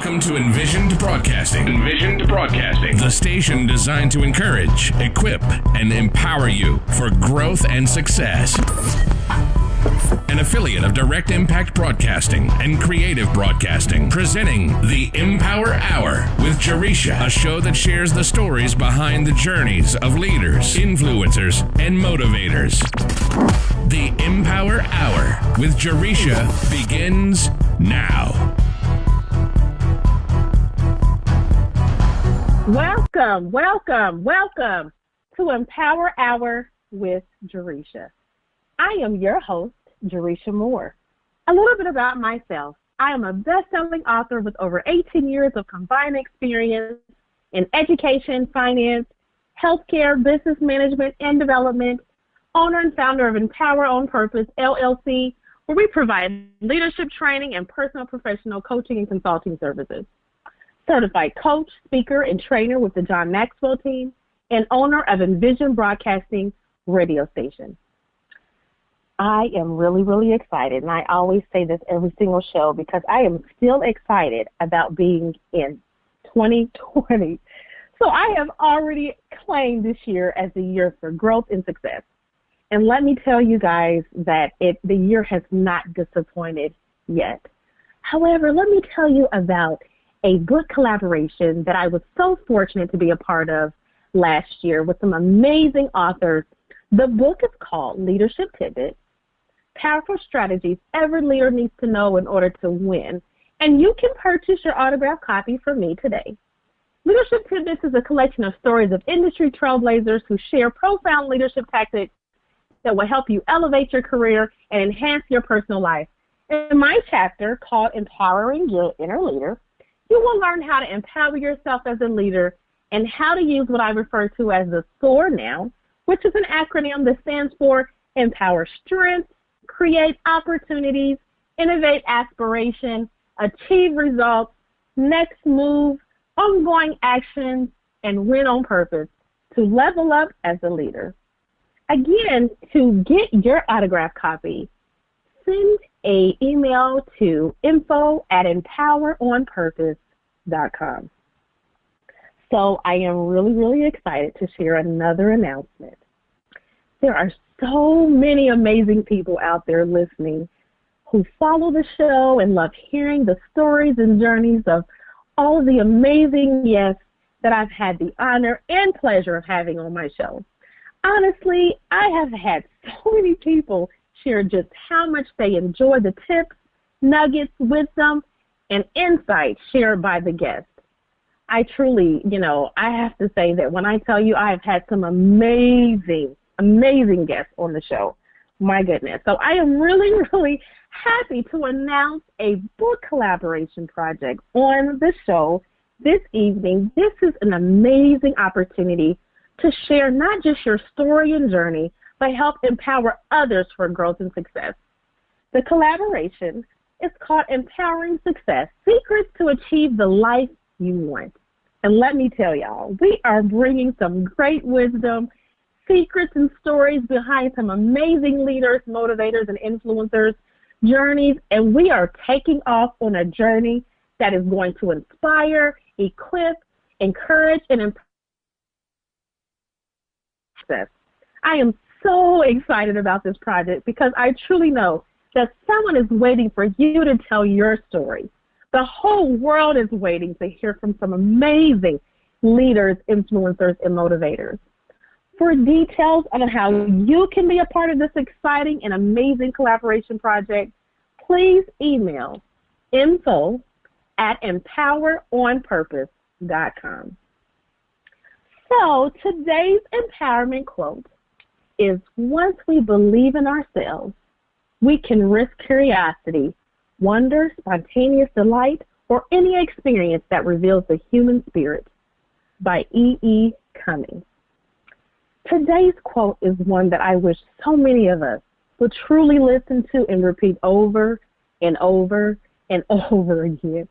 Welcome to Envisioned Broadcasting. Envisioned Broadcasting, the station designed to encourage, equip, and empower you for growth and success. An affiliate of Direct Impact Broadcasting and Creative Broadcasting, presenting the EmPower Hour with Jaresha, a show that shares the stories behind the journeys of leaders, influencers, and motivators. The EmPower Hour with Jaresha begins now. Welcome to EmPower Hour with Jaresha. I am your host, Jaresha Moore. A little bit about myself. I am a best-selling author with over 18 years of combined experience in education, finance, healthcare, business management, and development, owner and founder of EmPower On Purpose, LLC, where we provide leadership training and personal professional coaching and consulting services. Certified coach, speaker, and trainer with the John Maxwell team, and owner of Envision Broadcasting radio station. I am really excited, and I always say this every single show because I am still excited about being in 2020. So I have already claimed this year as the year for growth and success. And let me tell you guys that the year has not disappointed yet. However, let me tell you about a book collaboration that I was so fortunate to be a part of last year with some amazing authors. The book is called Leadership Tidbits, Powerful Strategies Every Leader Needs to Know in Order to Win. And you can purchase your autographed copy from me today. Leadership Tidbits is a collection of stories of industry trailblazers who share profound leadership tactics that will help you elevate your career and enhance your personal life. In my chapter called Empowering Your Inner Leader, you will learn how to empower yourself as a leader and how to use what I refer to as the SOAR now, which is an acronym that stands for Empower Strength, Create Opportunities, Innovate Aspiration, Achieve Results, Next Move, Ongoing Action, and Win on Purpose to level up as a leader. Again, to get your autographed copy, send an email to info@empoweronpurpose.com. So I am really excited to share another announcement. There are so many amazing people out there listening who follow the show and love hearing the stories and journeys of all of the amazing guests that I've had the honor and pleasure of having on my show. Honestly, I have had so many people share just how much they enjoy the tips, nuggets, wisdom, and insights shared by the guests. I truly, I have to say that when I tell you I have had some amazing guests on the show, my goodness. So I am really happy to announce a book collaboration project on the show this evening. This is an amazing opportunity to share not just your story and journey, but help empower others for growth and success. The collaboration is called Empowering Success, Secrets to Achieve the Life You Want. And let me tell y'all, we are bringing some great wisdom, secrets, and stories behind some amazing leaders, motivators, and influencers' journeys, and we are taking off on a journey that is going to inspire, equip, encourage, and empower success. I am so excited about this project because I truly know that someone is waiting for you to tell your story. The whole world is waiting to hear from some amazing leaders, influencers, and motivators. For details on how you can be a part of this exciting and amazing collaboration project, please email info@empoweronpurpose.com. So today's empowerment quote is, once we believe in ourselves, we can risk curiosity, wonder, spontaneous delight, or any experience that reveals the human spirit, by E.E. Cummings. Today's quote is one that I wish so many of us would truly listen to and repeat over and over and over again.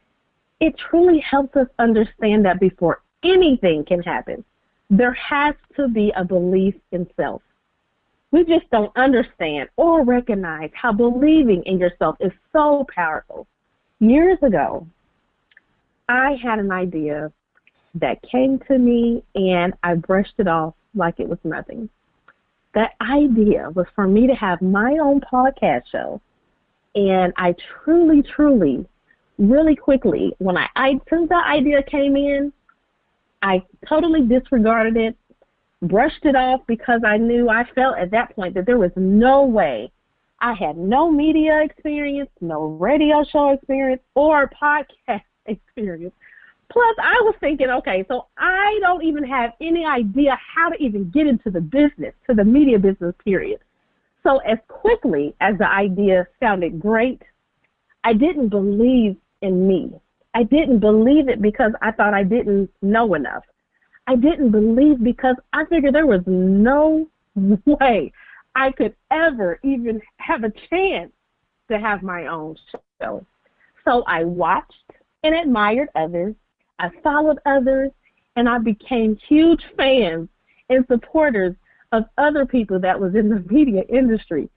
It truly helps us understand that before anything can happen, there has to be a belief in self. We just don't understand or recognize how believing in yourself is so powerful. Years ago, I had an idea that came to me and I brushed it off like it was nothing. That idea was for me to have my own podcast show. And I truly, really quickly, when as soon as the idea came in, I totally disregarded it, brushed it off because I felt at that point that there was no way. I had no media experience, no radio show experience, or podcast experience. Plus, I was thinking, okay, so I don't even have any idea how to even get into the business, to the media business, period. So as quickly as the idea sounded great, I didn't believe in me. I didn't believe it because I thought I didn't know enough. I didn't believe because I figured there was no way I could ever even have a chance to have my own show. So I watched and admired others. I followed others, and I became huge fans and supporters of other people that was in the media industry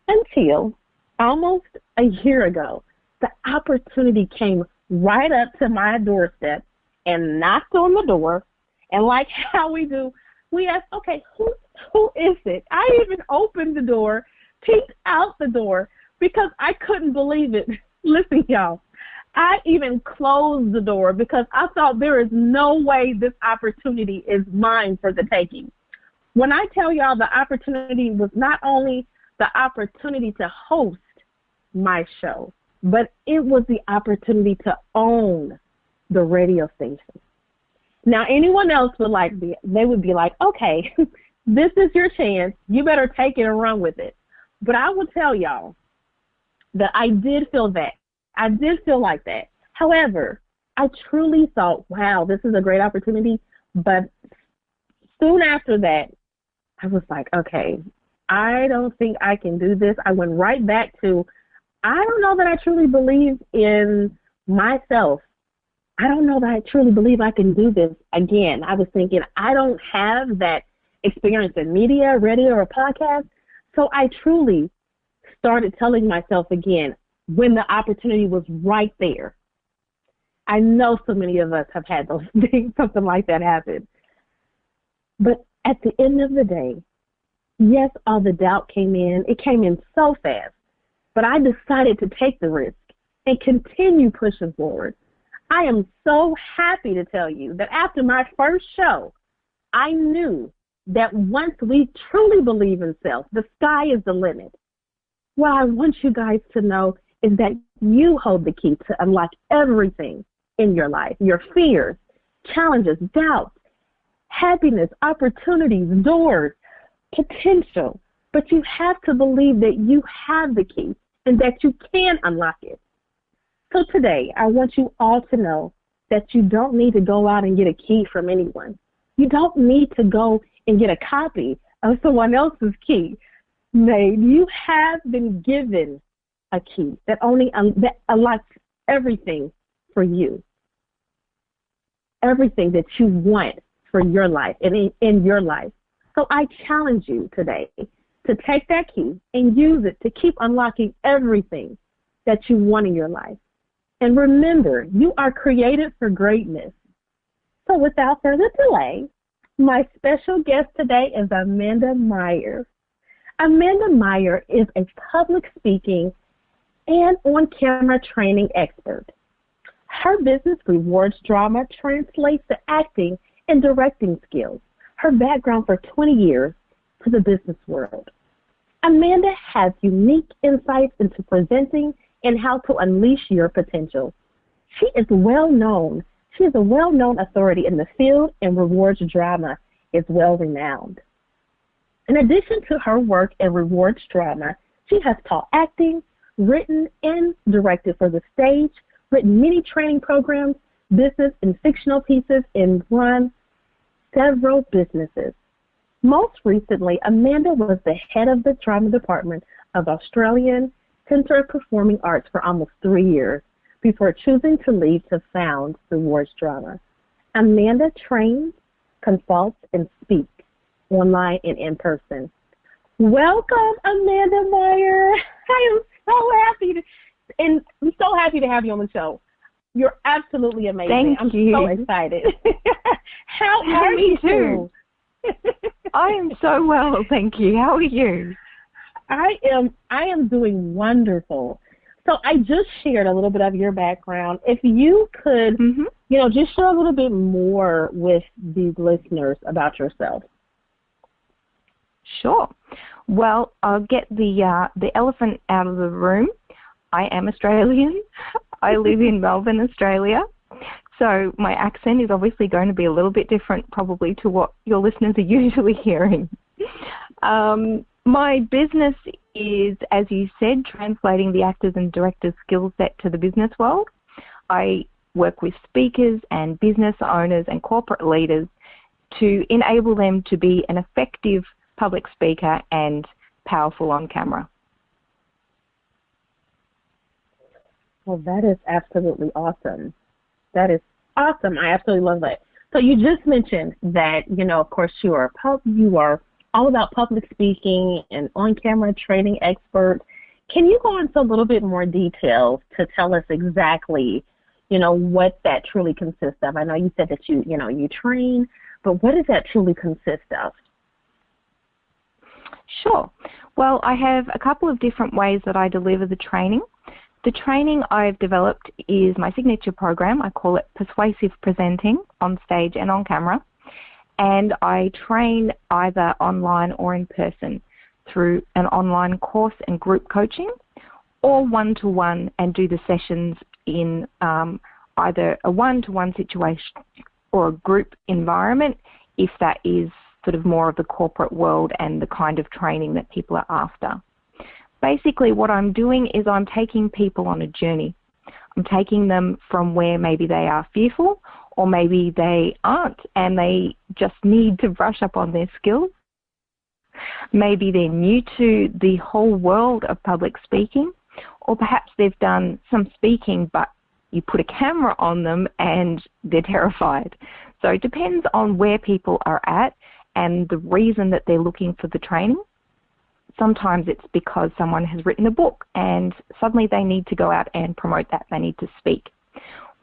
until almost a year ago, the opportunity came right up to my doorstep and knocked on the door. And like how we do, we asked, okay, who is it? I even opened the door, peeked out the door because I couldn't believe it. Listen, y'all, I even closed the door because I thought there is no way this opportunity is mine for the taking. When I tell y'all the opportunity was not only the opportunity to host my show, but it was the opportunity to own the radio station. Now, anyone else they would be like, okay, this is your chance. You better take it and run with it. But I will tell y'all that I did feel that. I did feel like that. However, I truly thought, wow, this is a great opportunity. But soon after that, I was like, okay, I don't think I can do this. I went right back to, I don't know that I truly believe in myself. I don't know that I truly believe I can do this again. I was thinking, I don't have that experience in media, radio, or podcast. So I truly started telling myself again when the opportunity was right there. I know so many of us have had those things, something like that happen. But at the end of the day, yes, all the doubt came in. It came in so fast. But I decided to take the risk and continue pushing forward. I am so happy to tell you that after my first show, I knew that once we truly believe in self, the sky is the limit. What I want you guys to know is that you hold the key to unlock everything in your life, your fears, challenges, doubts, happiness, opportunities, doors, potential. But you have to believe that you have the key and that you can unlock it. So today, I want you all to know that you don't need to go out and get a key from anyone. You don't need to go and get a copy of someone else's key made. You have been given a key that that unlocks everything for you, everything that you want for your life and in your life. So I challenge you today to take that key and use it to keep unlocking everything that you want in your life. And remember, you are created for greatness. So without further delay, my special guest today is Amanda Meyer. Amanda Meyer is a public speaking and on-camera training expert. Her business rewards drama translates to acting and directing skills. Her background for 20 years to the business world. Amanda has unique insights into presenting and how to unleash your potential. She is well-known. She is a well-known authority in the field, and rewards drama is well-renowned. In addition to her work in rewards drama, she has taught acting, written and directed for the stage, written many training programs, business and fictional pieces, and run several businesses. Most recently, Amanda was the head of the drama department of Australian Centre of Performing Arts for almost 3 years before choosing to leave to found Rewards Drama. Amanda trains, consults, and speaks online and in person. Welcome, Amanda Meyer. I am so happy to have you on the show. You're absolutely amazing. Thank you. I'm so excited. How are Me you? too. I am so well, thank you. How are you? I am doing wonderful. So I just shared a little bit of your background. If you could, just share a little bit more with these listeners about yourself. Sure. Well, I'll get the elephant out of the room. I am Australian. I live in Melbourne, Australia. So my accent is obviously going to be a little bit different probably to what your listeners are usually hearing. My business is, as you said, translating the actors and directors' skill set to the business world. I work with speakers and business owners and corporate leaders to enable them to be an effective public speaker and powerful on camera. Well, that is absolutely awesome. That is awesome. I absolutely love that. So you just mentioned that, of course, you are all about public speaking and on-camera training expert. Can you go into a little bit more detail to tell us exactly, what that truly consists of? I know you said that you train, but what does that truly consist of? Sure. Well, I have a couple of different ways that I deliver the training. The training I've developed is my signature program. I call it Persuasive Presenting on stage and on camera. And I train either online or in person through an online course and group coaching, or one-to-one and do the sessions in either a one-to-one situation or a group environment, if that is sort of more of the corporate world and the kind of training that people are after. Basically, what I'm doing is I'm taking people on a journey. I'm taking them from where maybe they are fearful, or maybe they aren't and they just need to brush up on their skills. Maybe they're new to the whole world of public speaking, or perhaps they've done some speaking but you put a camera on them and they're terrified. So it depends on where people are at and the reason that they're looking for the training. Sometimes it's because someone has written a book and suddenly they need to go out and promote that. They need to speak.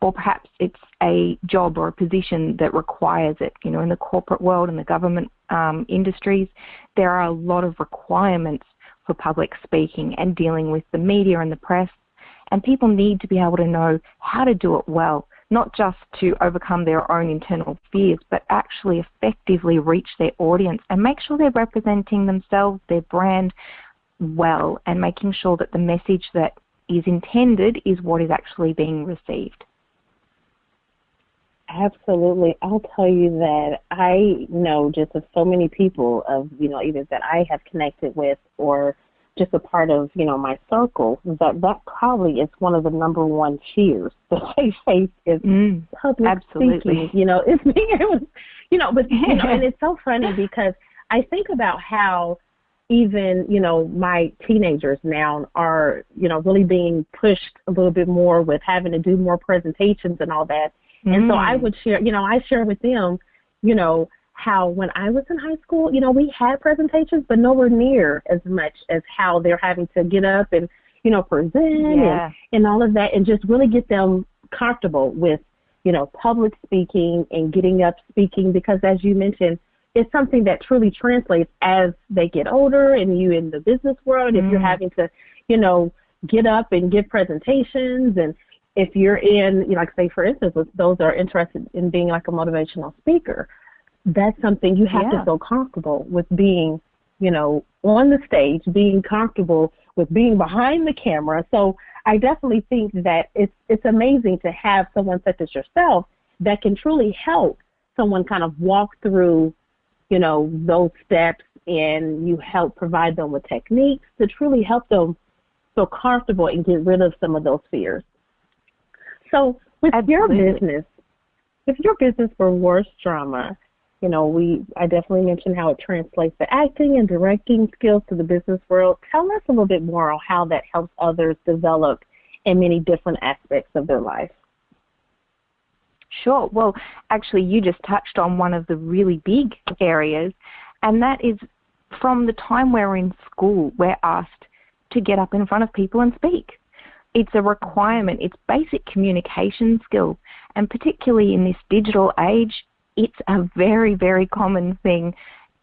Or perhaps it's a job or a position that requires it. In the corporate world and the government industries, there are a lot of requirements for public speaking and dealing with the media and the press. And people need to be able to know how to do it well, not just to overcome their own internal fears, but actually effectively reach their audience and make sure they're representing themselves, their brand well, and making sure that the message that is intended is what is actually being received. Absolutely. I'll tell you that I know just of so many people of, either that I have connected with or just a part of, my circle, that probably is one of the number one fears that they face is public speaking. It's being able to, but, and it's so funny because I think about how even, my teenagers now are, really being pushed a little bit more with having to do more presentations and all that. And so I would share, I share with them, how when I was in high school, we had presentations, but nowhere near as much as how they're having to get up and, present and all of that, and just really get them comfortable with, public speaking and getting up speaking, because as you mentioned, it's something that truly translates as they get older and you in the business world, if you're having to, get up and give presentations, and if you're in, like say for instance, those that are interested in being like a motivational speaker, that's something you have to feel comfortable with being, on the stage, being comfortable with being behind the camera. So I definitely think that it's amazing to have someone such as yourself that can truly help someone kind of walk through, those steps, and you help provide them with techniques to truly help them feel comfortable and get rid of some of those fears. So with your business, if your business were worse drama, I definitely mentioned how it translates the acting and directing skills to the business world. Tell us a little bit more on how that helps others develop in many different aspects of their life. Sure. Well, actually, you just touched on one of the really big areas, and that is from the time we're in school, we're asked to get up in front of people and speak. It's a requirement. It's basic communication skills. And particularly in this digital age, it's a very, very common thing.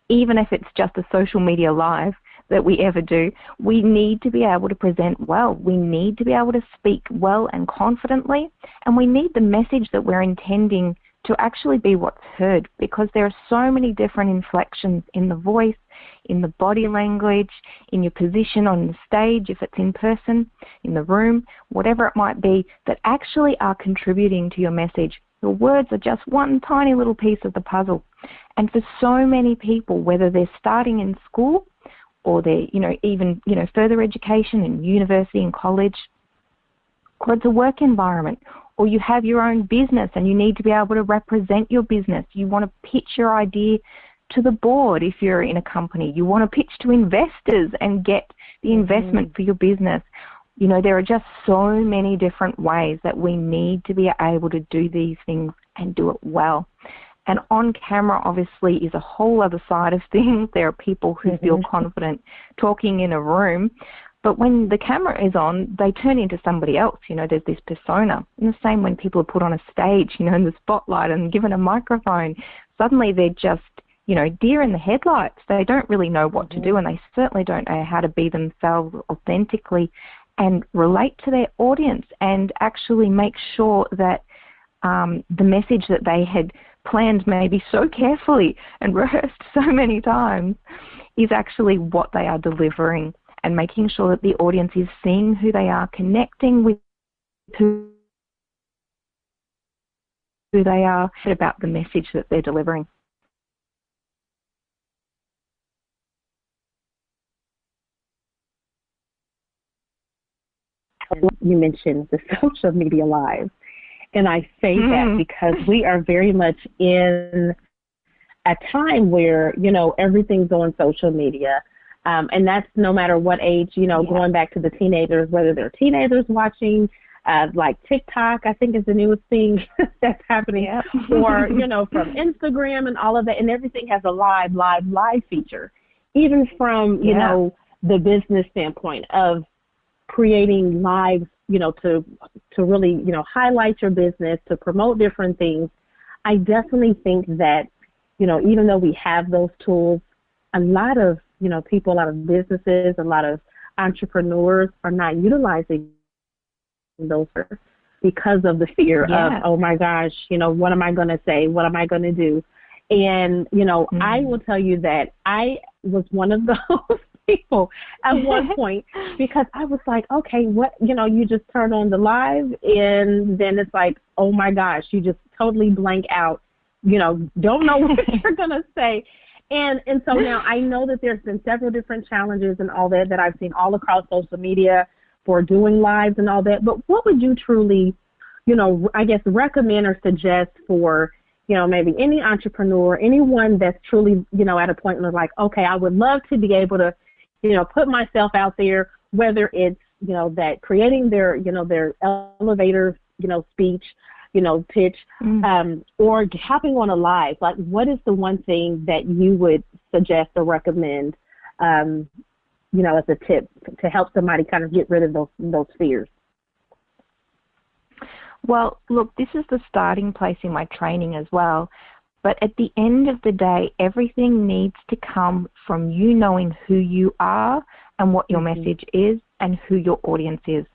Even if it's just a social media live that we ever do, we need to be able to present well. We need to be able to speak well and confidently, and we need the message that we're intending to actually be what's heard, because there are so many different inflections in the voice, in the body language, in your position on the stage, if it's in person, in the room, whatever it might be, that actually are contributing to your message. Your words are just one tiny little piece of the puzzle. And for so many people, whether they're starting in school or they're, even further education in university and college, or it's a work environment, or you have your own business and you need to be able to represent your business. You want to pitch your idea to the board if you're in a company. You want to pitch to investors and get the investment for your business. There are just so many different ways that we need to be able to do these things and do it well. And on camera, obviously, is a whole other side of things. There are people who feel confident talking in a room, but when the camera is on, they turn into somebody else. There's this persona. And the same when people are put on a stage, in the spotlight and given a microphone, suddenly they're just, deer in the headlights. They don't really know what to do, and they certainly don't know how to be themselves authentically and relate to their audience and actually make sure that the message that they had planned maybe so carefully and rehearsed so many times is actually what they are delivering, and making sure that the audience is seeing who they are, connecting with who they are, about the message that they're delivering. You mentioned the social media live, and I say that because we are very much in a time where, everything's on social media, and that's no matter what age, going back to the teenagers, whether they're teenagers watching, like TikTok, I think is the newest thing that's happening, or, from Instagram and all of that, and everything has a live feature, even from, the business standpoint of creating live, to really, highlight your business, to promote different things. I definitely think that, even though we have those tools, a lot of, people, a lot of businesses, a lot of entrepreneurs are not utilizing those because of the fear of, oh my gosh, what am I going to say? What am I going to do? And, I will tell you that I was one of those people at one point, because I was like, okay, what, you just turn on the live and then it's like, oh my gosh, you just totally blank out, don't know what you're going to say. And so now I know that there's been several different challenges and all that I've seen all across social media for doing lives and all that. But what would you truly, I guess, recommend or suggest for, maybe any entrepreneur, anyone that's truly, at a point where like, okay, I would love to be able to, put myself out there, whether it's, that creating their, their elevator, speech, pitch, or hopping on a live, like what is the one thing that you would suggest or recommend, as a tip to help somebody kind of get rid of those fears? Well, look, this is the starting place in my training as well. But at the end of the day, everything needs to come from you knowing who you are and what your message is and who your audience is.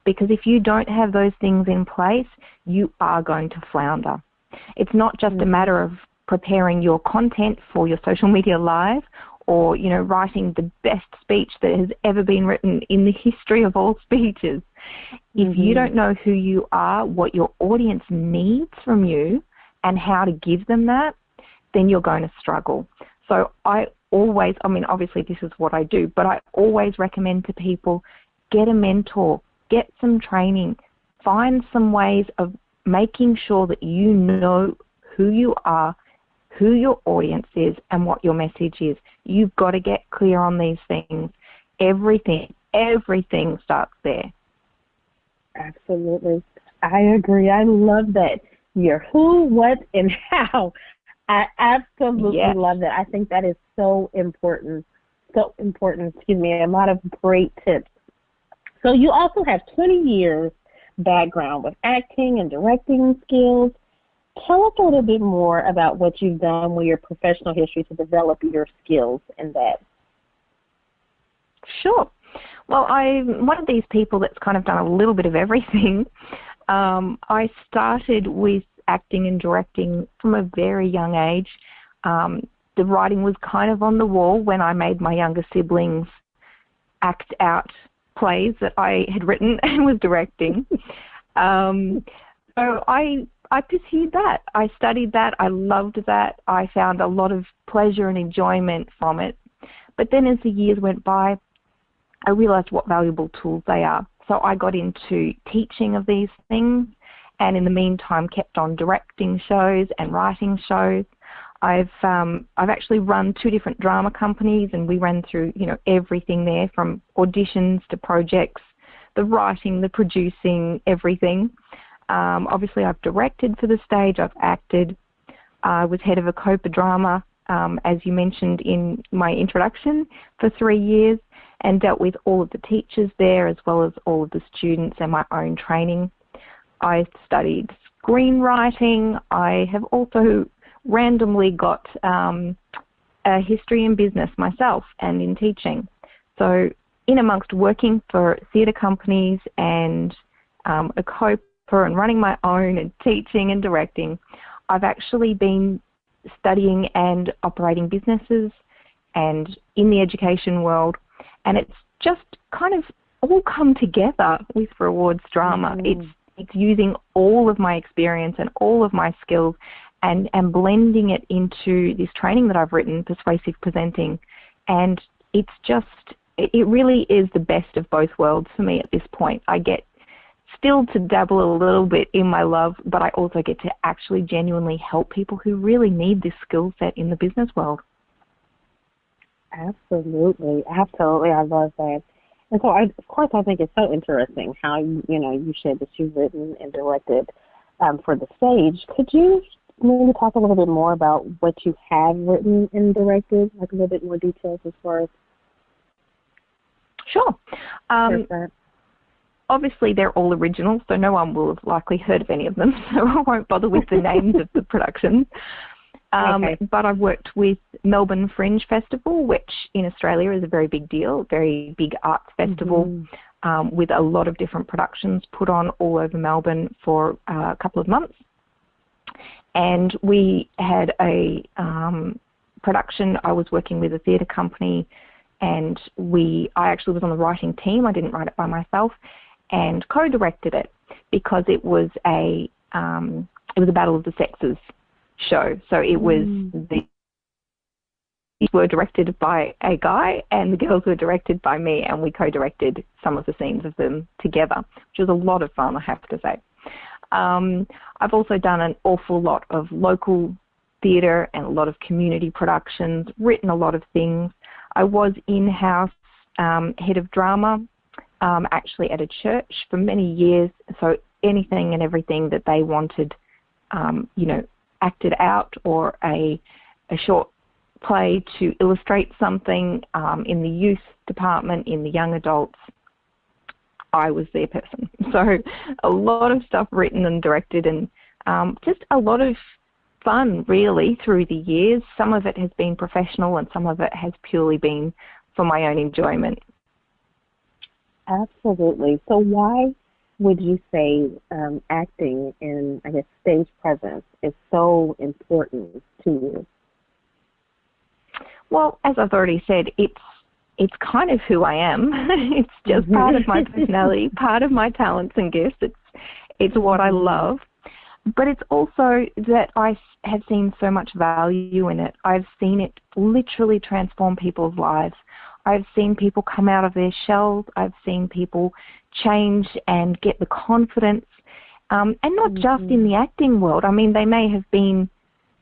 Because if you don't have those things in place, you are going to flounder. It's not just a matter of preparing your content for your social media live or, writing the best speech that has ever been written in the history of all speeches. If you don't know who you are, what your audience needs from you, and how to give them that, then you're going to struggle. So I always, obviously this is what I do, but I always recommend to people, get a mentor, get some training, find some ways of making sure that you know who you are, who your audience is, and what your message is. You've got to get clear on these things. Everything starts there. Absolutely. I agree. I love that. Your who, what, and how. I absolutely love that. I think that is so important. So important. Excuse me. A lot of great tips. So you also have 20 years background with acting and directing skills. Tell us a little bit more about what you've done with your professional history to develop your skills in that. Sure. Well, I'm one of these people that's kind of done a little bit of everything. I started with acting and directing from a very young age. The writing was kind of on the wall when I made my younger siblings act out plays that I had written and was directing. So I pursued that. I studied that. I loved that. I found a lot of pleasure and enjoyment from it. But then as the years went by, I realized what valuable tools they are. So I got into teaching of these things, and in the meantime kept on directing shows and writing shows. I've actually run 2 different drama companies, and we ran through, everything there from auditions to projects, the writing, the producing, everything. Obviously, I've directed for the stage. I've acted. I was head of a COPA drama, as you mentioned in my introduction, for 3 years, and dealt with all of the teachers there as well as all of the students and my own training. I studied screenwriting. I have also randomly got a history in business myself and in teaching. So in amongst working for theatre companies and a COPA and running my own and teaching and directing, I've actually been studying and operating businesses and in the education world, and it's just kind of all come together with Rewards Drama. It's using all of my experience and all of my skills and blending it into this training that I've written, Persuasive Presenting, and it really is the best of both worlds for me at this point. I get still to dabble a little bit in my love, but I also get to actually genuinely help people who really need this skill set in the business world. Absolutely. I love that. And so, I think it's so interesting how, you said that you've written and directed for the stage. Could you maybe talk a little bit more about what you have written and directed, like a little bit more details as far as? Sure. Obviously, they're all original, so no one will have likely heard of any of them, so I won't bother with the names of the productions. Okay. But I've worked with Melbourne Fringe Festival, which in Australia is a very big deal, very big arts festival with a lot of different productions put on all over Melbourne for a couple of months. And we had a production. I was working with a theatre company, and I actually was on the writing team. I didn't write it by myself, and co-directed it because it was a Battle of the Sexes show. So it was the were directed by a guy and the girls were directed by me, and we co-directed some of the scenes of them together, which was a lot of fun, I have to say. I've also done an awful lot of local theatre and a lot of community productions, written a lot of things. I was in-house head of drama actually at a church for many years, so anything and everything that they wanted, acted out, or a short play to illustrate something in the youth department, in the young adults, I was their person. So a lot of stuff written and directed, and just a lot of fun really through the years. Some of it has been professional and some of it has purely been for my own enjoyment. Absolutely. So why would you say acting and, I guess, stage presence is so important to you? Well, as I've already said, it's kind of who I am. It's just part of my personality, part of my talents and gifts. It's what I love. But it's also that I have seen so much value in it. I've seen it literally transform people's lives. I've seen people come out of their shells. I've seen people change and get the confidence. And not just in the acting world. I mean, they may have been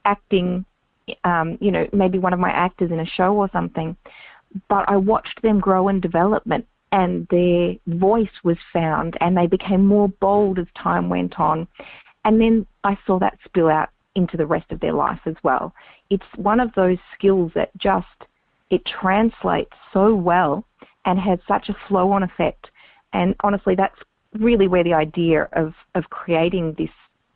acting, maybe one of my actors in a show or something, but I watched them grow and development, and their voice was found, and they became more bold as time went on. And then I saw that spill out into the rest of their life as well. It's one of those skills that it translates so well and has such a flow-on effect And honestly, that's really where the idea of creating this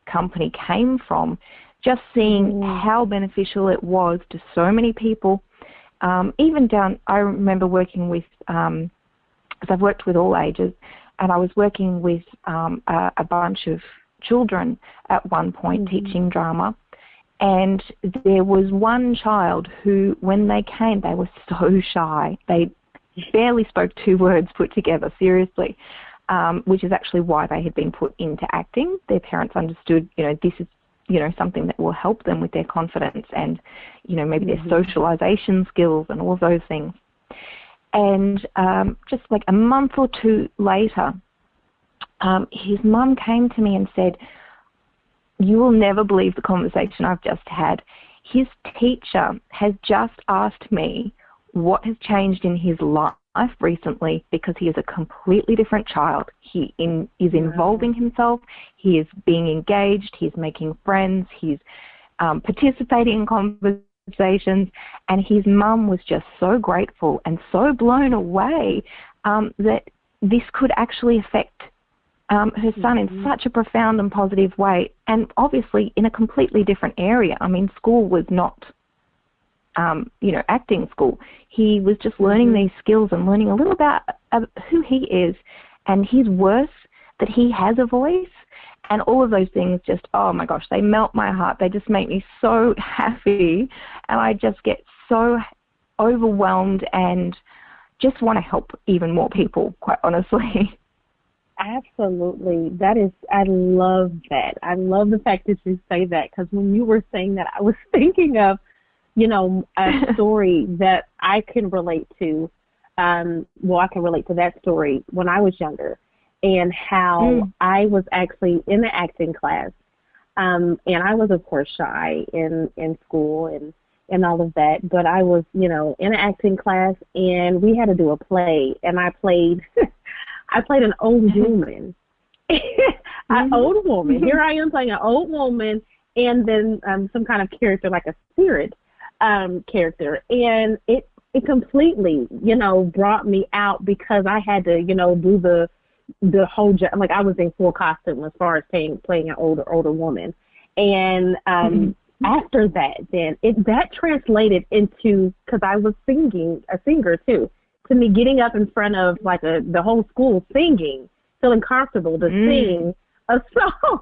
company came from, just seeing how beneficial it was to so many people. Even down, I remember working with, because I've worked with all ages, and I was working with a bunch of children at one point teaching drama. And there was one child who, when they came, they were so shy. They barely spoke 2 words put together, seriously, which is actually why they had been put into acting. Their parents understood, this is, something that will help them with their confidence and, maybe their socialization skills and all of those things. And just like a month or 2 later, his mum came to me and said, "You will never believe the conversation I've just had. His teacher has just asked me what has changed in his life recently because he is a completely different child. He is involving himself. He is being engaged. He's making friends. He's participating in conversations." And his mum was just so grateful and so blown away that this could actually affect her son in such a profound and positive way, and obviously in a completely different area. I mean, school was not, acting school. He was just learning these skills and learning a little about who he is and his worth, that he has a voice, and all of those things just, oh my gosh, they melt my heart. They just make me so happy, and I just get so overwhelmed and just want to help even more people, quite honestly. Absolutely. I love that. I love the fact that you say that, because when you were saying that, I was thinking of, a story that I can relate to. I can relate to that story when I was younger, and how I was actually in the acting class. And I was, of course, shy in school and all of that. But I was, in an acting class, and we had to do a play, and I played an old woman. An old woman. Here I am playing an old woman, and then some kind of character, like a spirit character. And it completely, brought me out, because I had to, do the whole job. Like, I was in full costume as far as playing an older woman. And after that, then that translated into, because I was a singer too, to me getting up in front of like the whole school singing, feeling comfortable to sing a song.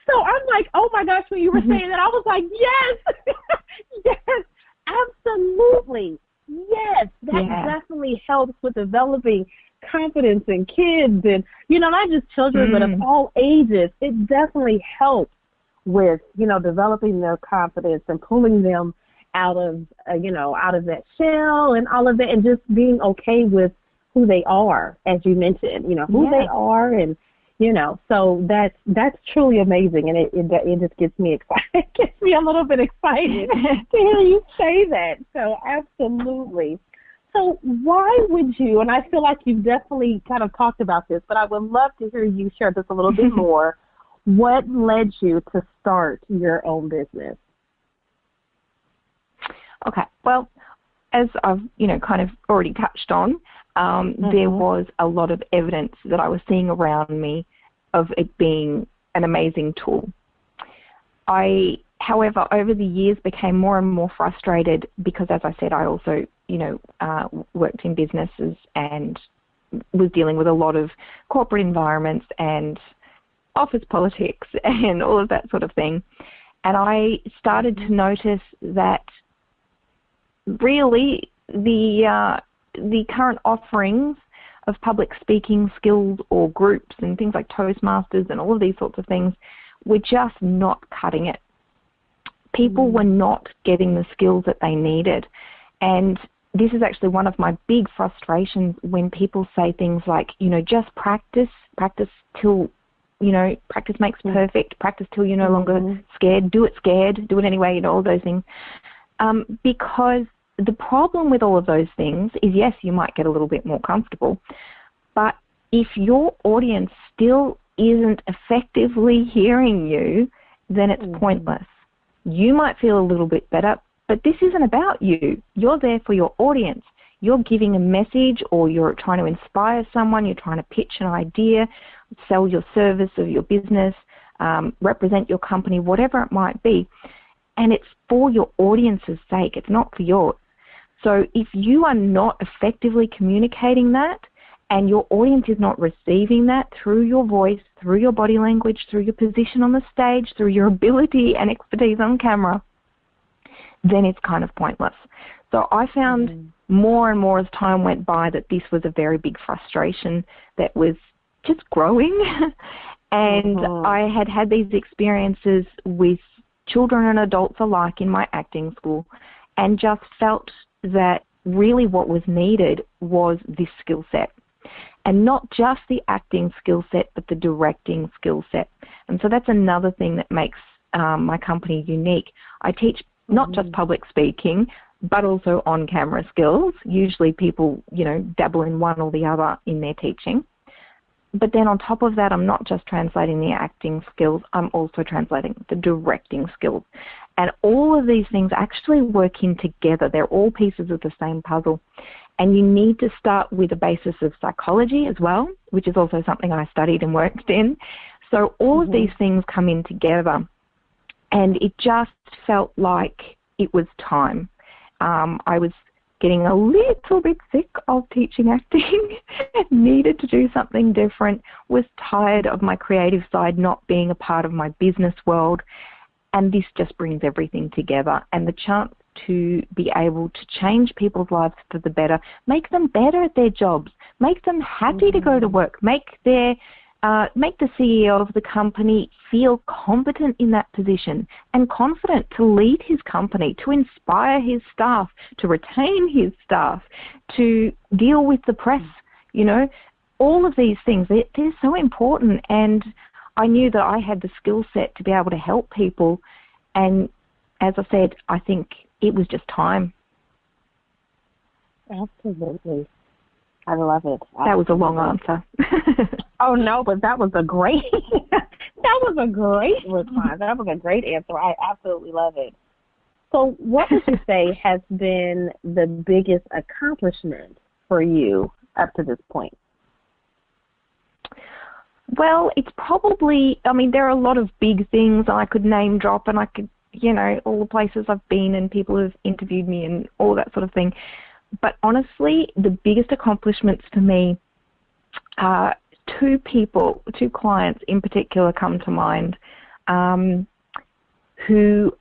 So I'm like, oh my gosh, when you were saying that, I was like, yes, yes, absolutely, yes. That definitely helps with developing confidence in kids, and not just children, but of all ages. It definitely helps with developing their confidence and pulling them out of that shell and all of that, and just being okay with who they are, as you mentioned, who they are, and so that's truly amazing, and it just gets me excited. It gets me a little bit excited to hear you say that. So absolutely. So why would you, and I feel like you've definitely kind of talked about this, but I would love to hear you share this a little bit more. What led you to start your own business? Okay, well, as I've, kind of already touched on, there was a lot of evidence that I was seeing around me of it being an amazing tool. I, however, over the years became more and more frustrated because, as I said, I also, worked in businesses and was dealing with a lot of corporate environments and office politics and all of that sort of thing. And I started to notice that really the current offerings of public speaking skills or groups and things like Toastmasters and all of these sorts of things were just not cutting it. People were not getting the skills that they needed. And this is actually one of my big frustrations when people say things like, just practice till, practice makes perfect, practice till you're no longer scared, do it anyway, all those things. Because the problem with all of those things is, yes, you might get a little bit more comfortable, but if your audience still isn't effectively hearing you, then it's pointless. You might feel a little bit better, but this isn't about you. You're there for your audience. you're giving a message or you're trying to inspire someone, you're trying to pitch an idea, sell your service or your business, represent your company, whatever it might be, and it's for your audience's sake, it's not for yours. So if you are not effectively communicating that and your audience is not receiving that through your voice, through your body language, through your position on the stage, through your ability and expertise on camera, then it's kind of pointless. So I found more and more as time went by that this was a very big frustration that was just growing. And I had these experiences with children and adults alike in my acting school and just felt that really what was needed was this skill set. And not just the acting skill set, but the directing skill set. And so that's another thing that makes my company unique. I teach not just public speaking, but also on-camera skills. Usually people, dabble in one or the other in their teaching. But then on top of that, I'm not just translating the acting skills, I'm also translating the directing skills. And all of these things actually work in together. They're all pieces of the same puzzle. And you need to start with a basis of psychology as well, which is also something I studied and worked in. So all of these things come in together. And it just felt like it was time. I was getting a little bit sick of teaching acting, needed to do something different, was tired of my creative side not being a part of my business world, and this just brings everything together. And the chance to be able to change people's lives for the better, make them better at their jobs, make them happy to go to work, make the CEO of the company feel competent in that position and confident to lead his company, to inspire his staff, to retain his staff, to deal with the press, all of these things, they're so important. And I knew that I had the skill set to be able to help people. And as I said, I think it was just time. Absolutely. I love it. That was a long answer. Oh, no, but that was a great response. That was a great answer. I absolutely love it. So what would you say has been the biggest accomplishment for you up to this point? Well, it's probably, there are a lot of big things I could name drop, and I could, all the places I've been and people have interviewed me and all that sort of thing. But honestly, the biggest accomplishments for me are two clients in particular come to mind, who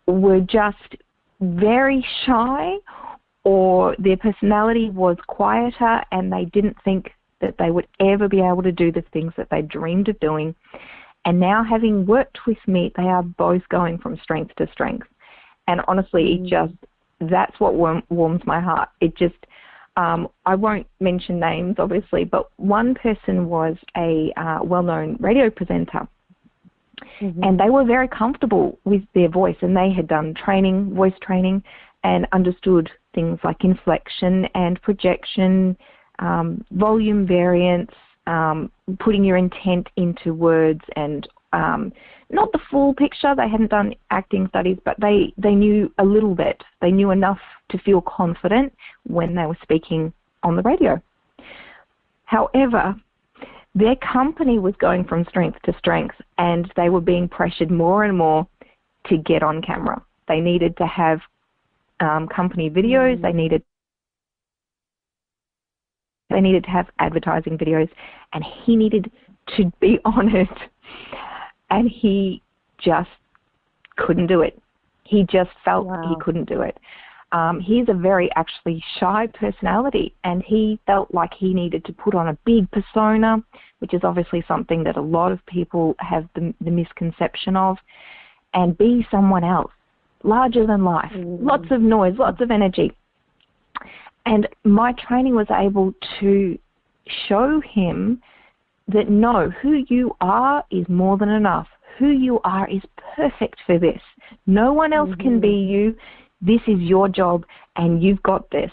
were just very shy, or their personality was quieter and they didn't think that they would ever be able to do the things that they dreamed of doing. And now, having worked with me, they are both going from strength to strength. And honestly, that's what warms my heart. It just, I won't mention names, obviously, but one person was a well-known radio presenter. And they were very comfortable with their voice, and they had done voice training, and understood things like inflection and projection, volume variance, putting your intent into words, and not the full picture. They hadn't done acting studies, but they knew a little bit. They knew enough to feel confident when they were speaking on the radio. However, their company was going from strength to strength, and they were being pressured more and more to get on camera. They needed to have company videos. They needed to have advertising videos, and he needed to be on it. And he just couldn't do it. He just felt he couldn't do it. He's a very actually shy personality, and he felt like he needed to put on a big persona, which is obviously something that a lot of people have the misconception of, and be someone else, larger than life, lots of noise, lots of energy. And my training was able to show him that no, who you are is more than enough. Who you are is perfect for this. No one else can be you. This is your job, and you've got this.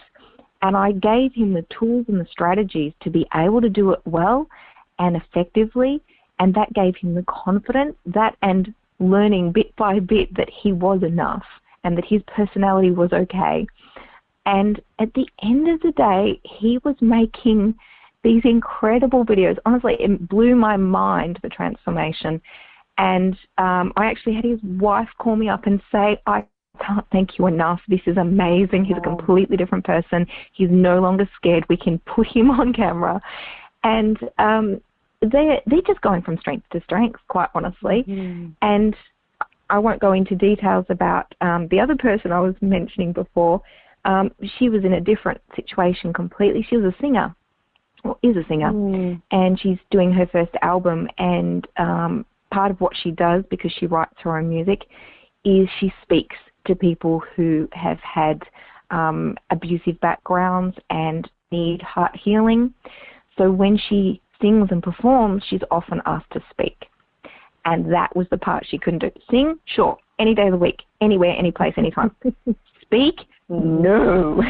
And I gave him the tools and the strategies to be able to do it well and effectively, and that gave him the confidence, that and learning bit by bit that he was enough and that his personality was okay. And at the end of the day, he was making these incredible videos. Honestly, it blew my mind, the transformation. And I actually had his wife call me up and say, I can't thank you enough. This is amazing. He's a completely different person. He's no longer scared. We can put him on camera. And they're just going from strength to strength, quite honestly. Mm-hmm. And I won't go into details about the other person I was mentioning before. She was in a different situation completely. She was a singer, or is a singer, and she's doing her first album. And part of what she does, because she writes her own music, is she speaks to people who have had abusive backgrounds and need heart healing. So when she sings and performs, she's often asked to speak. And that was the part she couldn't do. Sing, sure, any day of the week, anywhere, any place, anytime. Speak, no.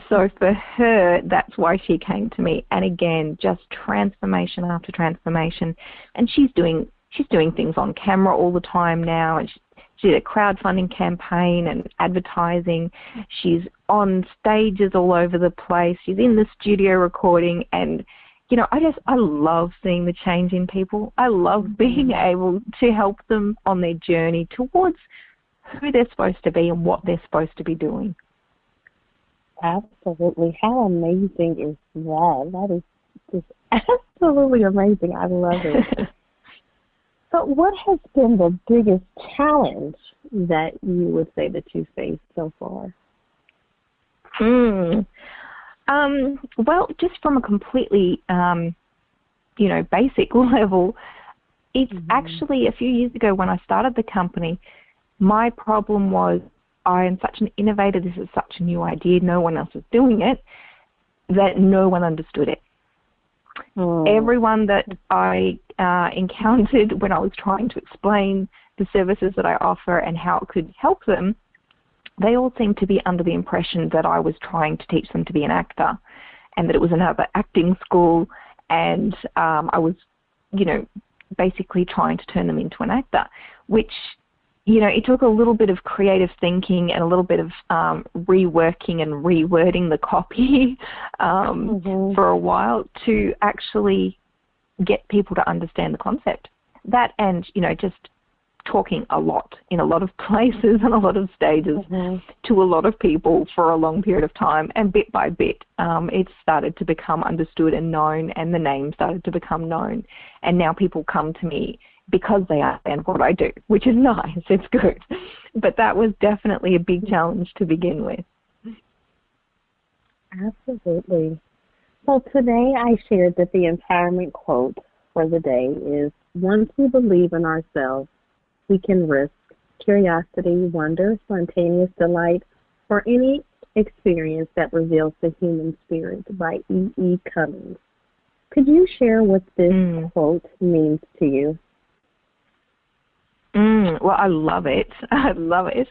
So for her, that's why she came to me. And again, just transformation after transformation. And she's doing things on camera all the time now. And she did a crowdfunding campaign and advertising. She's on stages all over the place. She's in the studio recording. And you know, I love seeing the change in people. I love being able to help them on their journey towards who they're supposed to be and what they're supposed to be doing. Absolutely. How amazing is that? That is just absolutely amazing. I love it. But what has been the biggest challenge that you would say that you faced so far? Well, just from a completely, basic level, it's actually a few years ago when I started the company, my problem was I am such an innovator, this is such a new idea, no one else is doing it, that no one understood it. Everyone that I encountered when I was trying to explain the services that I offer and how it could help them, they all seemed to be under the impression that I was trying to teach them to be an actor and that it was another acting school, and I was, basically trying to turn them into an actor, which, it took a little bit of creative thinking and a little bit of reworking and rewording the copy for a while to actually get people to understand the concept. That and, just talking a lot in a lot of places and a lot of stages to a lot of people for a long period of time, and bit by bit it started to become understood and known, and the name started to become known, and now people come to me because they understand what I do, which is nice, it's good. But that was definitely a big challenge to begin with. Absolutely. So today I shared that the empowerment quote for the day is, once we believe in ourselves, we can risk curiosity, wonder, spontaneous delight, or any experience that reveals the human spirit, by E.E. Cummings. Could you share what this quote means to you? Well, I love it. I love it.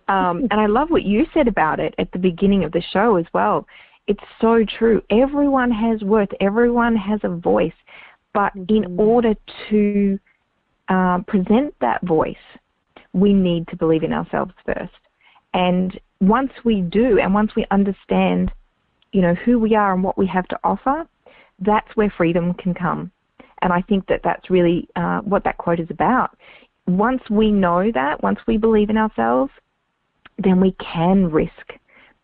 And I love what you said about it at the beginning of the show as well. It's so true. Everyone has worth. Everyone has a voice. But in order to present that voice, we need to believe in ourselves first. And once we do, and once we understand, who we are and what we have to offer, that's where freedom can come. And I think that that's really what that quote is about. Once we know that, once we believe in ourselves, then we can risk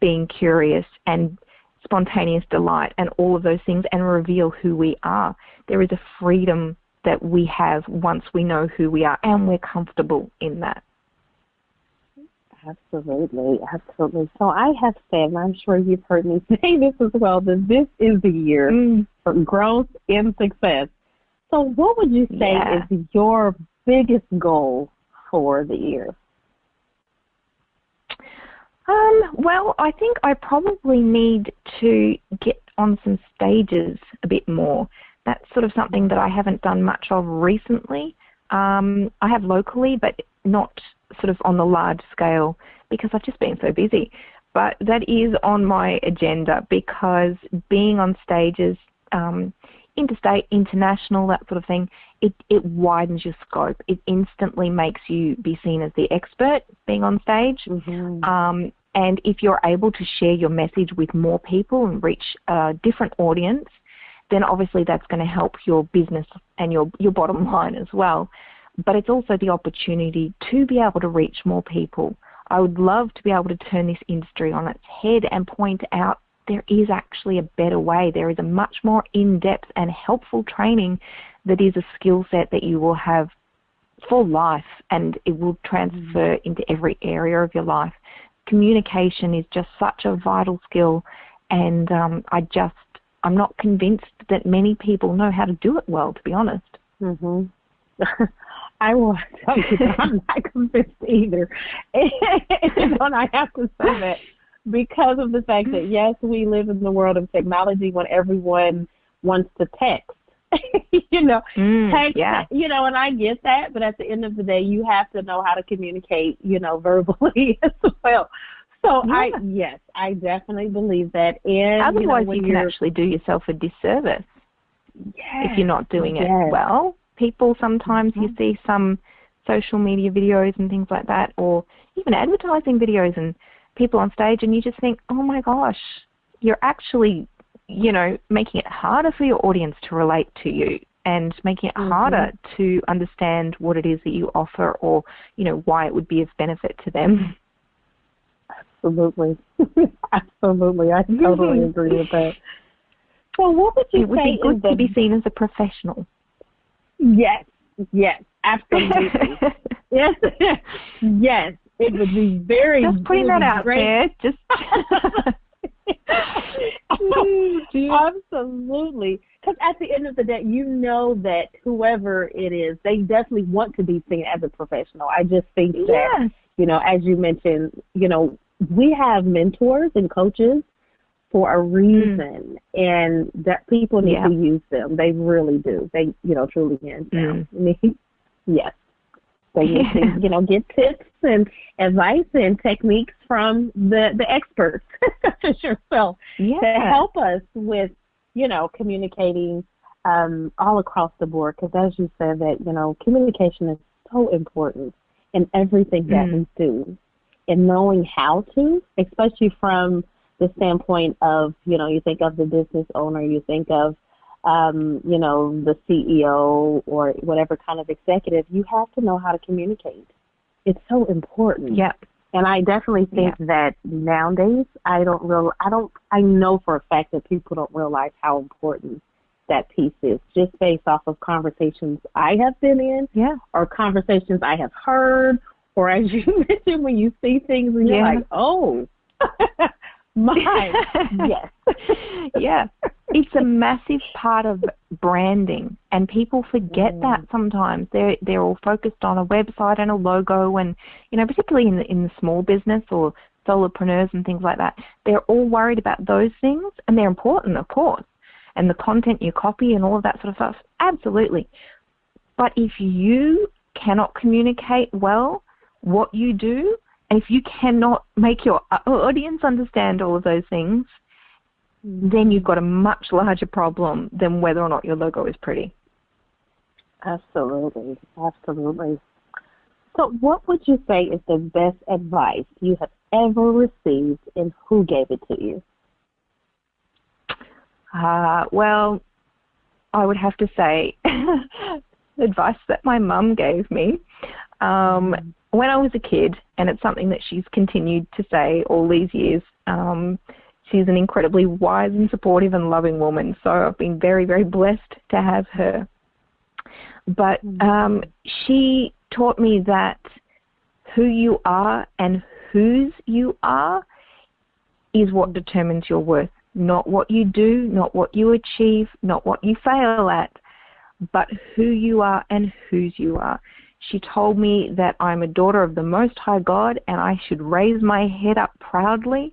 being curious and spontaneous delight and all of those things and reveal who we are. There is a freedom that we have once we know who we are and we're comfortable in that. Absolutely, absolutely. So I have said, and I'm sure you've heard me say this as well, that this is the year for growth and success. So what would you say is your biggest goal for the year? Well, I think I probably need to get on some stages a bit more. That's sort of something that I haven't done much of recently. I have locally, but not sort of on the large scale because I've just been so busy. But that is on my agenda because being on stages, interstate, international, that sort of thing, it widens your scope. It instantly makes you be seen as the expert being on stage. And if you're able to share your message with more people and reach a different audience, then obviously that's going to help your business and your bottom line as well. But it's also the opportunity to be able to reach more people. I would love to be able to turn this industry on its head and point out there is actually a better way. There is a much more in-depth and helpful training that is a skill set that you will have for life, and it will transfer into every area of your life. Communication is just such a vital skill, and I'm not convinced that many people know how to do it well, to be honest. I will tell you that I'm not convinced either. And I have to say that because of the fact that, yes, we live in the world of technology when everyone wants to text. Text, and I get that, but at the end of the day, you have to know how to communicate, verbally as well. So I definitely believe that. And otherwise, you can actually do yourself a disservice if you're not doing it well. People sometimes you see some social media videos and things like that, or even advertising videos and people on stage, and you just think, oh my gosh, you're actually making it harder for your audience to relate to you and making it harder to understand what it is that you offer, or, why it would be of benefit to them. Absolutely. Absolutely. I totally agree with that. So what would you say? It would be good to be seen as a professional. Yes, absolutely. Yes, it would be very just putting that out there. Just absolutely, because at the end of the day, that whoever it is, they definitely want to be seen as a professional. I just think that as you mentioned, we have mentors and coaches for a reason, and that people need to use them. They really do. They, truly hands down. Yes. They need to, get tips and advice and techniques from the experts, such as yourself, to help us with, communicating all across the board. Because as you said, that, communication is so important in everything that we do, and knowing how to, especially from the standpoint of, you think of the business owner, you think of, the CEO or whatever kind of executive, you have to know how to communicate. It's so important. Yeah. And I definitely think that nowadays, I know for a fact that people don't realize how important that piece is, just based off of conversations I have been in, or conversations I have heard, or as you mentioned, when you see things and you're like, oh, yes. It's a massive part of branding, and people forget that sometimes. They're all focused on a website and a logo, and particularly in the small business or solopreneurs and things like that, they're all worried about those things, and they're important, of course, and the content you copy and all of that sort of stuff, absolutely. But if you cannot communicate well what you do, and if you cannot make your audience understand all of those things, then you've got a much larger problem than whether or not your logo is pretty. Absolutely. So what would you say is the best advice you have ever received, and who gave it to you? Well, I would have to say advice that my mum gave me when I was a kid, and it's something that she's continued to say all these years. She's an incredibly wise and supportive and loving woman, so I've been very, very blessed to have her. But she taught me that who you are and whose you are is what determines your worth, not what you do, not what you achieve, not what you fail at, but who you are and whose you are. She told me that I'm a daughter of the Most High God, and I should raise my head up proudly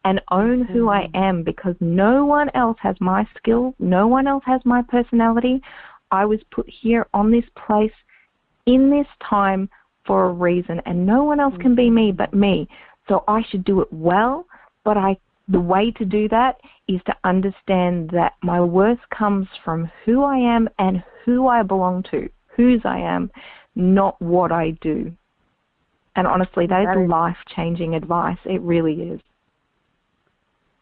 and own who I am, because no one else has my skills, no one else has my personality. I was put here on this place in this time for a reason, and no one else can be me but me. So I should do it well, but the way to do that is to understand that my worth comes from who I am and who I belong to, whose I am, not what I do. And honestly, that is life-changing advice. It really is.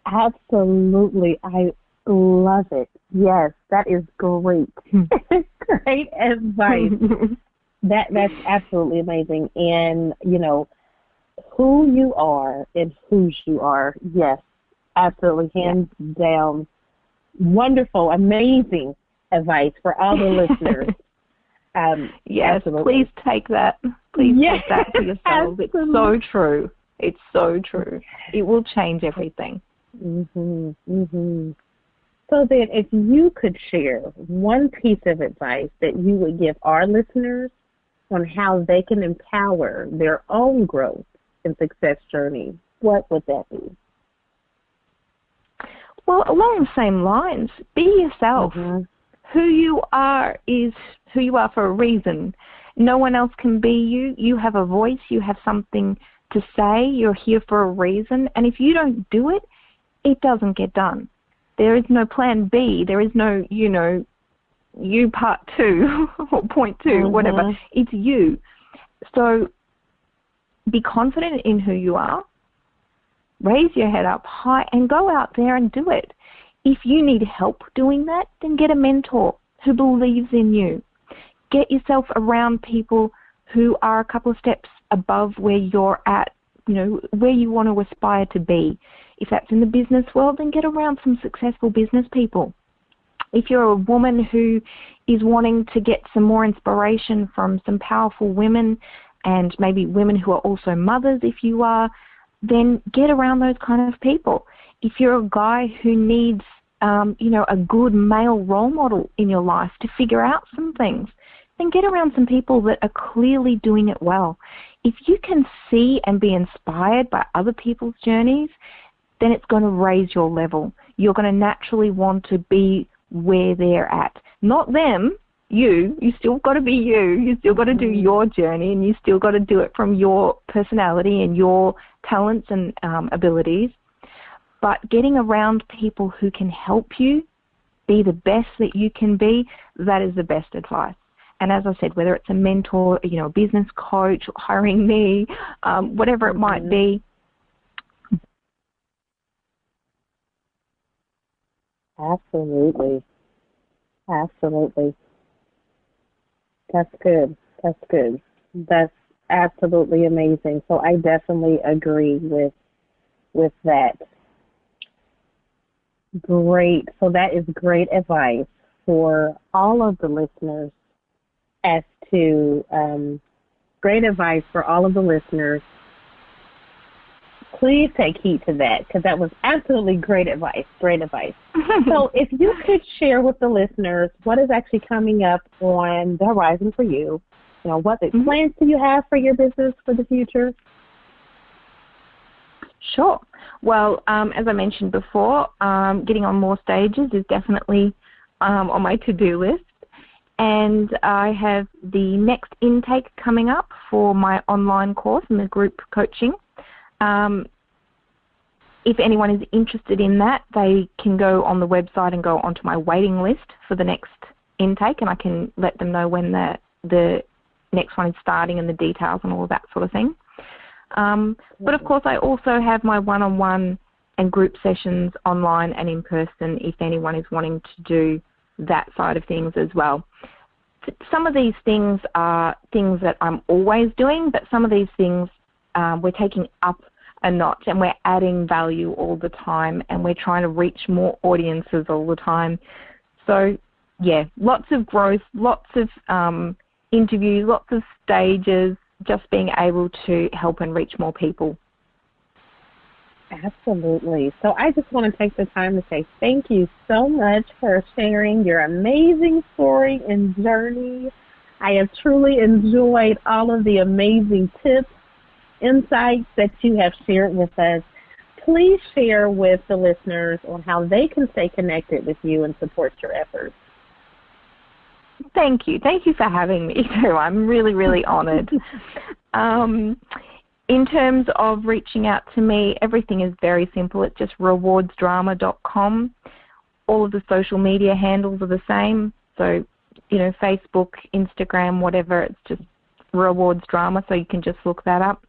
Absolutely. I love it. Yes, that is great. Great advice. That's absolutely amazing. And, you know, who you are and whose you are, yes, absolutely, hands down. Wonderful, amazing advice for all the listeners. Yes, absolutely. Please take that. Please take that to yourselves. It's so true. It's so true. It will change everything. Mm-hmm. Mm-hmm. So then, if you could share one piece of advice that you would give our listeners on how they can empower their own growth and success journey, what would that be? Well, along the same lines, be yourself. Mm-hmm. Who you are is who you are for a reason. No one else can be you. You have a voice. You have something to say. You're here for a reason. And if you don't do it, it doesn't get done. There is no plan B. There is no, you know, you part 2 or point 2, whatever. It's you. So be confident in who you are. Raise your head up high and go out there and do it. If you need help doing that, then get a mentor who believes in you. Get yourself around people who are a couple of steps above where you're at, you know, where you want to aspire to be. If that's in the business world, then get around some successful business people. If you're a woman who is wanting to get some more inspiration from some powerful women and maybe women who are also mothers, if you are, then get around those kind of people. If you're a guy who needs, you know, a good male role model in your life to figure out some things, then get around some people that are clearly doing it well. If you can see and be inspired by other people's journeys, then it's going to raise your level. You're going to naturally want to be where they're at. Not them, you. You still got to be you. You still got to do your journey, and you still got to do it from your personality and your talents and abilities. But getting around people who can help you be the best that you can be, that is the best advice. And as I said, whether it's a mentor, you know, a business coach, hiring me, whatever it might be. Absolutely. Absolutely. That's good. That's good. That's absolutely amazing. So I definitely agree with that. Great. So that is great advice for all of the listeners as to great advice for all of the listeners. Please take heed to that, because that was absolutely great advice. Great advice. So if you could share with the listeners what is actually coming up on the horizon for you, you know, what plans do you have for your business for the future? Sure. Well, as I mentioned before, getting on more stages is definitely on my to-do list. And I have the next intake coming up for my online course and the group coaching. If anyone is interested in that, they can go on the website and go onto my waiting list for the next intake, and I can let them know when the next one is starting and the details and all of that sort of thing. But of course, I also have my one-on-one and group sessions online and in person if anyone is wanting to do that side of things as well. Some of these things are things that I'm always doing, but some of these things we're taking up a notch and we're adding value all the time, and we're trying to reach more audiences all the time. So, yeah, lots of growth, lots of interviews, lots of stages, just being able to help and reach more people. Absolutely. So I just want to take the time to say thank you so much for sharing your amazing story and journey. I have truly enjoyed all of the amazing tips, insights that you have shared with us. Please share with the listeners on how they can stay connected with you and support your efforts. Thank you. Thank you for having me too. I'm really, really honored. In terms of reaching out to me, everything is very simple. It's just rewardsdrama.com. All of the social media handles are the same. So, you know, Facebook, Instagram, whatever, it's just Rewards Drama, so you can just look that up.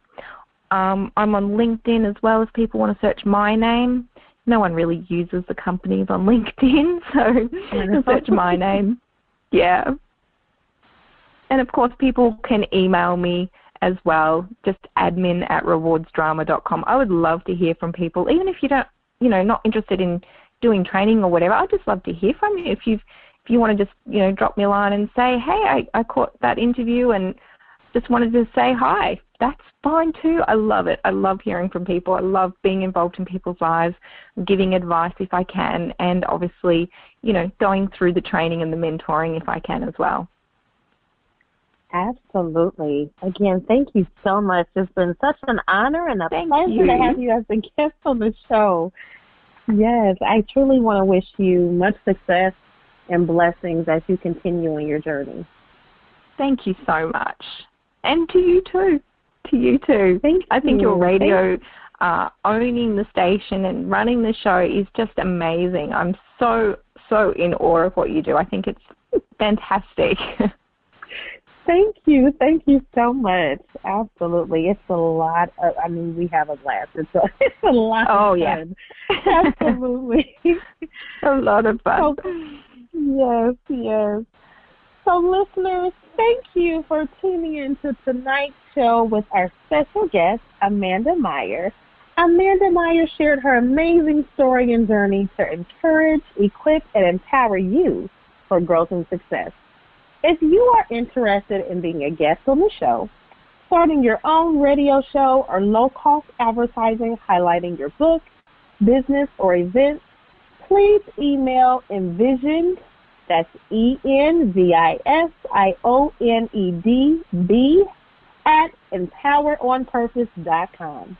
I'm on LinkedIn as well if people want to search my name. No one really uses the companies on LinkedIn, so you can search my name. Yeah. And, of course, people can email me as well, just admin@rewardsdrama.com. I would love to hear from people, even if you don't, not interested in doing training or whatever. I'd just love to hear from you. If you want to just, drop me a line and say, hey, I caught that interview and just wanted to say hi, that's fine too. I love it. I love hearing from people. I love being involved in people's lives, giving advice if I can, and obviously, going through the training and the mentoring if I can as well. Absolutely. Again, thank you so much. It's been such an honor and a pleasure to have you as a guest on the show. Yes, I truly want to wish you much success and blessings as you continue on your journey. Thank you so much. And to you too. I think your radio, owning the station and running the show is just amazing. I'm so in awe of what you do. I think it's fantastic. Thank you so much. Absolutely. It's a lot of, we have a blast. It's a lot of fun. Yeah. Absolutely. A lot of fun. Yes. So listeners, thank you for tuning in to tonight's show with our special guest, Amanda Meyer. Amanda Meyer shared her amazing story and journey to encourage, equip, and empower you for growth and success. If you are interested in being a guest on the show, starting your own radio show, or low-cost advertising highlighting your book, business, or events, please email Envisioned, that's ENVISIONEDB, at EmPoweronPurpose.com.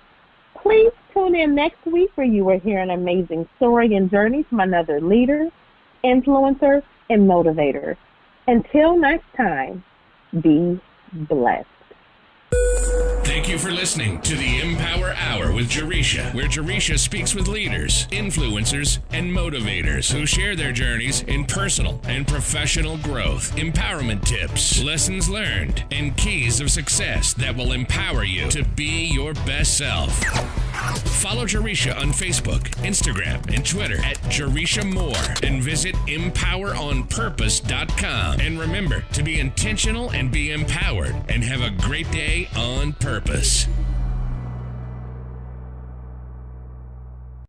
Please tune in next week where you will hear an amazing story and journey from another leader, influencer, and motivator. Until next time, be blessed. Thank you for listening to the EmPower Hour with Jaresha, where Jaresha speaks with leaders, influencers, and motivators who share their journeys in personal and professional growth, empowerment tips, lessons learned, and keys of success that will empower you to be your best self. Follow Jaresha on Facebook, Instagram, and Twitter at Jaresha Moore, and visit EmPoweronPurpose.com. And remember to be intentional and be empowered, and have a great day on purpose.